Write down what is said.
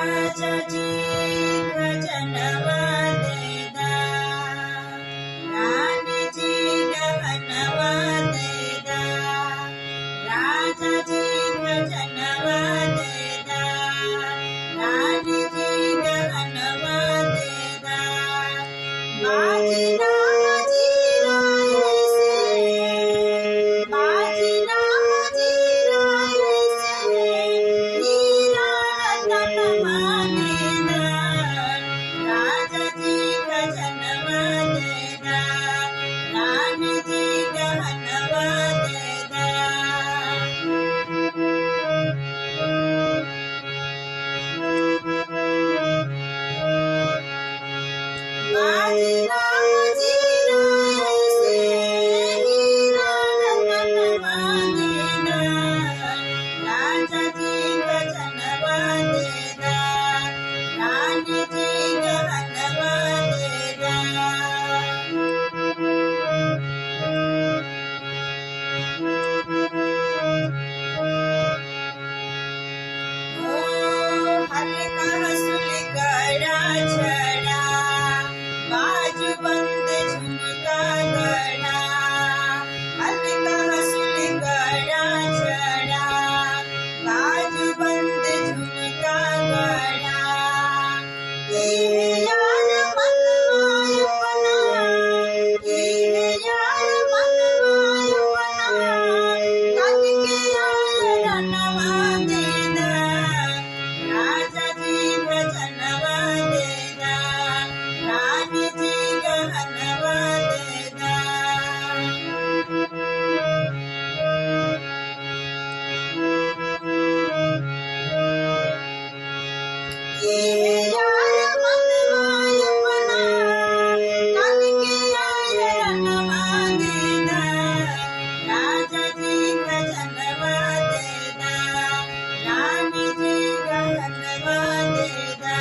राजाजी गजनवा देदा, राणीजी गहनवा देदा, राजाजी गजनवा देदा, राणीजी गहनवा देदा, बाजी राम जी राय से, बाजी राम जी राय से, हीरा रतन मांगेदा, राजाजी गजनवा देदा, राणीजी गहनवा देदा। बाजी राम जी राय से, हीरा रतन मांगेदा, राजाजी गजनवा देदा, राणीजी गहनवा देदा। हल्का सुलगड़ा छड़ा, बाजूबंद झुमका गड़ा, हल्का सुलगड़ा छड़ा, बाजूबंद झुमका गड़ा, ये यार मनवाय अपना, ये यार मनवाय अपना, कल के आए रनवा देदा, राजाजी गजनवा देदा, राणीजी गहनवा देदा। ये यार मनवाय अपना, कल के आए रनवा देदा, राजाजी गजनवा देदा, राणीजी गहनवा देदा।